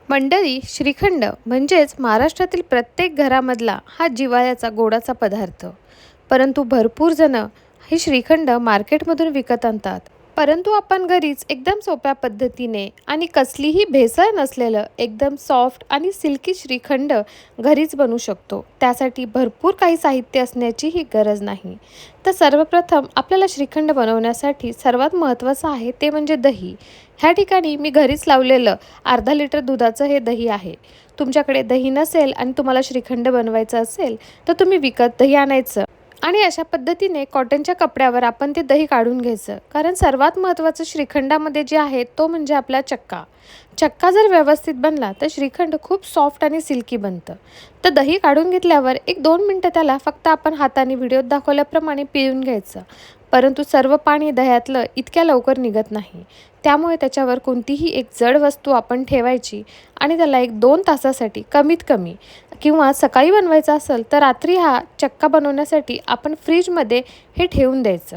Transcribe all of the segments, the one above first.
मंडळी, श्रीखंड म्हणजेच महाराष्ट्रातील प्रत्येक घरामधला हा जिव्हाळ्याचा गोडाचा पदार्थ. परंतु भरपूर जण हे श्रीखंड मार्केटमधून विकत आणतात. परंतु आपण घरीच एकदम सोप्या पद्धतीने आणि कसलीही भेसळ नसलेलं एकदम सॉफ्ट आणि सिल्की श्रीखंड घरीच बनवू शकतो. त्यासाठी भरपूर काही साहित्य असण्याचीही गरज नाही. तर सर्वप्रथम आपल्याला श्रीखंड बनवण्यासाठी सर्वात महत्त्वाचं आहे ते म्हणजे दही. ह्या ठिकाणी मी घरीच लावलेलं अर्धा लिटर दुधाचं हे दही आहे. तुमच्याकडे दही नसेल आणि तुम्हाला श्रीखंड बनवायचं असेल तर तुम्ही विकत दही आणायचं आणि अशा पद्धतीने कॉटनच्या कपड्यावर आपण ते दही काढून घ्यायचं. कारण सर्वात महत्त्वाचं श्रीखंडामध्ये जे आहे तो म्हणजे आपला चक्का. चक्का जर व्यवस्थित बनला तर श्रीखंड खूप सॉफ्ट आणि सिल्की बनतं. तर दही काढून घेतल्यावर 1-2 मिनटं त्याला फक्त आपण हाताने व्हिडिओत दाखवल्याप्रमाणे पिळून घ्यायचं. परंतु सर्व पाणी दह्यातलं इतक्या लवकर निघत नाही. त्यामुळे त्याच्यावर कोणतीही एक जड वस्तू आपण ठेवायची आणि त्याला 1-2 तासासाठी कमीत कमी किंवा सकाळी बनवायचा असेल तर रात्री हा चक्का बनवण्यासाठी आपण फ्रीजमध्ये हे ठेवून द्यायचं.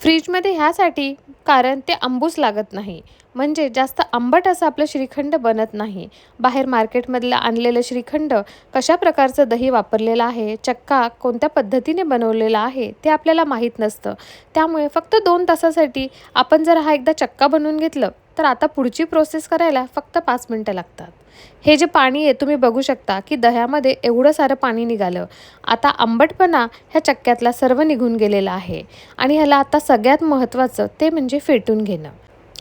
फ्रीजमध्ये ह्यासाठी कारण ते आंबूस लागत नाही, म्हणजे जास्त आंबट असं आपलं श्रीखंड बनत नाही. बाहेर मार्केटमधलं आणलेलं श्रीखंड कशा प्रकारचं दही वापरलेलं आहे, चक्का कोणत्या पद्धतीने बनवलेला आहे ते आपल्याला माहीत नसतं. त्यामुळे फक्त 2 तासासाठी आपण जर हा एकदा चक्का बनवून घेतलं तर आता पुढची प्रोसेस करायला फक्त 5 मिनटं लागतात. हे जे पाणी आहे तुम्ही बघू शकता की दह्यामध्ये एवढं सारं पाणी निघालं. आता आंबटपणा ह्या चक्क्यातला सर्व निघून गेलेला आहे आणि ह्याला आता सगळ्यात महत्त्वाचं ते म्हणजे फेटून घेणं.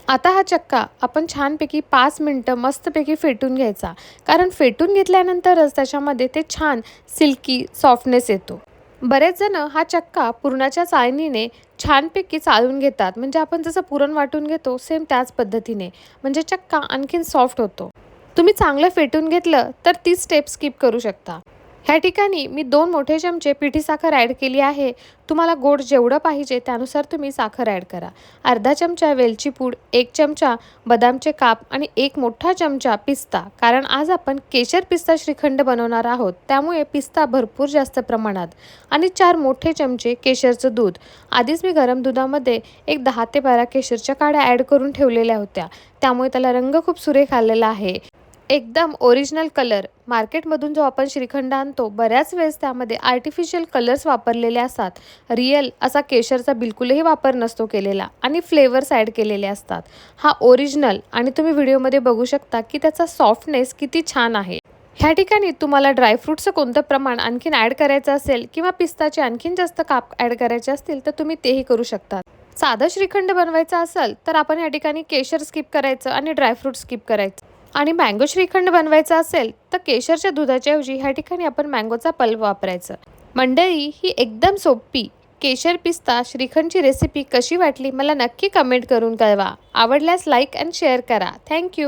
आता हा चक्का आपण छानपैकी 5 मिनटं मस्तपैकी फेटून घ्यायचा. कारण फेटून घेतल्यानंतरच त्याच्यामध्ये ते छान सिल्की सॉफ्टनेस येतो. बरेच जण हा चक्का पुरणाच्या चाळणीने छानपैकी चाळून घेतात, म्हणजे आपण जसं पुरण वाटून घेतो सेम त्याच पद्धतीने, म्हणजे चक्का आणखीन सॉफ्ट होतो. तुम्ही चांगलं फेटून घेतलं तर ती स्टेप स्किप करू शकता. ह्या ठिकाणी मी 2 मोठे चमचे पिठी साखर ॲड केली आहे. तुम्हाला गोड जेवढं पाहिजे त्यानुसार तुम्ही साखर ॲड करा. अर्धा चमचा वेलची पूड, 1 चमचा बदामचे काप आणि 1 मोठा चमचा पिस्ता. कारण आज आपण केशर पिस्ता श्रीखंड बनवणार आहोत, त्यामुळे पिस्ता भरपूर जास्त प्रमाणात आणि 4 मोठे चमचे केशरचं दूध. आधीच मी गरम दुधामध्ये 10 ते 12 केशरच्या काड्या ॲड करून ठेवलेल्या होत्या, त्यामुळे त्याला रंग खूप सुरेख आलेला आहे. एकदम ओरिजिनल कलर. मार्केटमधून जो आपण श्रीखंड आणतो बऱ्याच वेळेस त्यामध्ये आर्टिफिशियल कलर्स वापरलेले असतात. रिअल असा केशरचा बिलकुलही वापर नसतो केलेला आणि फ्लेवर्स ॲड केलेले असतात. हा ओरिजिनल आणि तुम्ही व्हिडिओमध्ये बघू शकता की त्याचा सॉफ्टनेस किती छान आहे. ह्या ठिकाणी तुम्हाला ड्रायफ्रूटचं कोणतं प्रमाण आणखीन ॲड करायचं असेल किंवा पिस्ताचे आणखीन जास्त काप ॲड करायचे असतील तर तुम्ही तेही करू शकता. साधं श्रीखंड बनवायचं असेल तर आपण ह्या ठिकाणी केशर स्किप करायचं आणि ड्रायफ्रूट स्किप करायचं. आणि मँगो श्रीखंड बनवायचा असेल तर केशरच्या दुधाच्या ऐवजी ह्या ठिकाणी आपण मँगोचा पल्प वापरायचं. मंडळी, ही एकदम सोपी केशर पिस्ता श्रीखंडची रेसिपी कशी वाटली मला नक्की कमेंट करून कळवा. आवडल्यास लाईक अँड शेअर करा. थँक्यू.